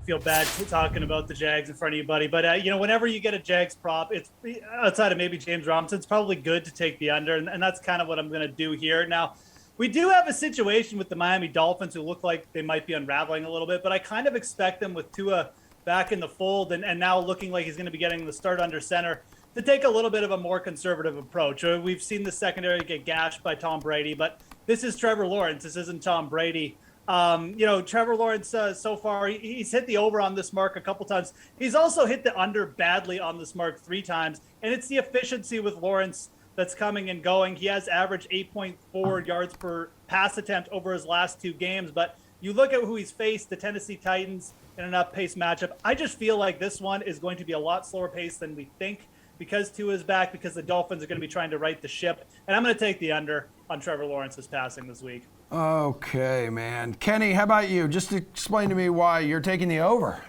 feel bad talking about the Jags in front of you, buddy. But, whenever you get a Jags prop, it's outside of maybe James Robinson, it's probably good to take the under. And that's kind of what I'm going to do here. Now, we do have a situation with the Miami Dolphins who look like they might be unraveling a little bit, but I kind of expect them with Tua back in the fold and now looking like he's going to be getting the start under center to take a little bit of a more conservative approach. We've seen the secondary get gashed by Tom Brady, but this is Trevor Lawrence. This isn't Tom Brady. Trevor Lawrence so far, he's hit the over on this mark a couple times. He's also hit the under badly on this mark 3 times, and it's the efficiency with Lawrence that's coming and going. He has averaged 8.4 yards per pass attempt over his last 2 games, but you look at who he's faced, the Tennessee Titans in an up-pace matchup. I just feel like this one is going to be a lot slower pace than we think because Tua is back, because the Dolphins are going to be trying to right the ship, and I'm going to take the under on Trevor Lawrence's passing this week. Okay, man. Kenny, how about you? Just explain to me why you're taking the over.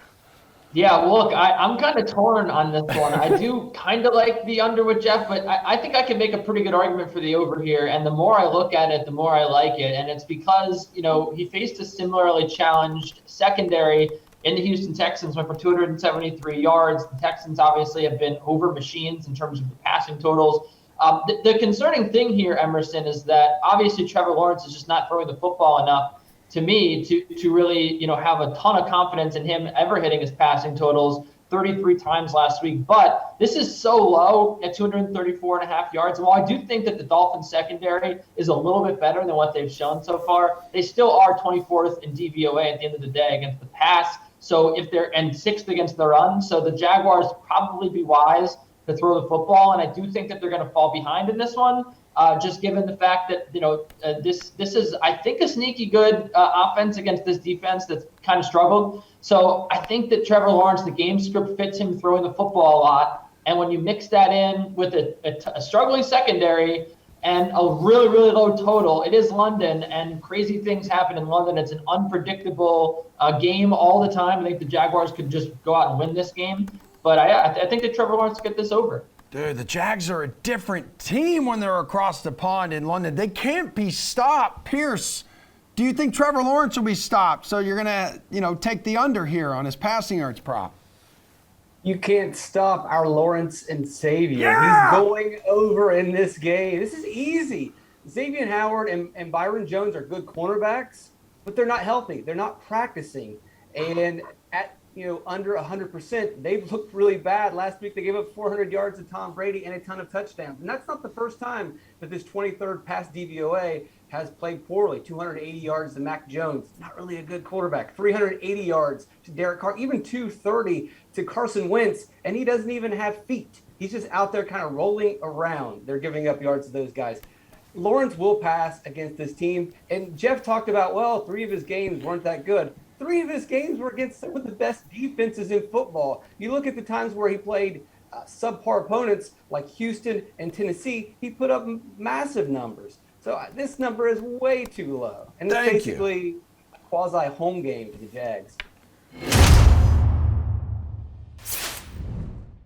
Yeah, look, I'm kind of torn on this one. I do kind of like the under with Geoff, but I think I can make a pretty good argument for the over here. And the more I look at it, the more I like it. And it's because, he faced a similarly challenged secondary in the Houston Texans, went for 273 yards. The Texans obviously have been over machines in terms of the passing totals. The concerning thing here, Emerson, is that obviously Trevor Lawrence is just not throwing the football enough to me to really, have a ton of confidence in him ever hitting his passing totals 33 times last week. But this is so low at 234.5 yards. And while I do think that the Dolphins secondary is a little bit better than what they've shown so far, they still are 24th in DVOA at the end of the day against the pass. So and 6th against the run. So the Jaguars probably be wise to throw the football. And I do think that they're going to fall behind in this one. Just given the fact that, this is, I think, a sneaky good offense against this defense that's kind of struggled. So I think that Trevor Lawrence, the game script fits him throwing the football a lot. And when you mix that in with a struggling secondary and a really, really low total, it is London, and crazy things happen in London. It's an unpredictable game all the time. I think the Jaguars could just go out and win this game. But I think that Trevor Lawrence get this over. Dude, the Jags are a different team when they're across the pond in London. They can't be stopped. Pierce, do you think Trevor Lawrence will be stopped? So you're going to, take the under here on his passing yards prop. You can't stop our Lawrence and Savior. Yeah! He's going over in this game. This is easy. Xavier Howard and Byron Jones are good cornerbacks, but they're not healthy. They're not practicing. And at under 100%. They've looked really bad. Last week, they gave up 400 yards to Tom Brady and a ton of touchdowns. And that's not the first time that this 23rd pass DVOA has played poorly. 280 yards to Mac Jones. Not really a good quarterback. 380 yards to Derek Carr. Even 230 to Carson Wentz. And he doesn't even have feet. He's just out there kind of rolling around. They're giving up yards to those guys. Lawrence will pass against this team. And Geoff talked about, 3 of his games weren't that good. 3 of his games were against some of the best defenses in football. You look at the times where he played subpar opponents like Houston and Tennessee, he put up massive numbers. So this number is way too low. And it's basically a quasi-home game for the Jags.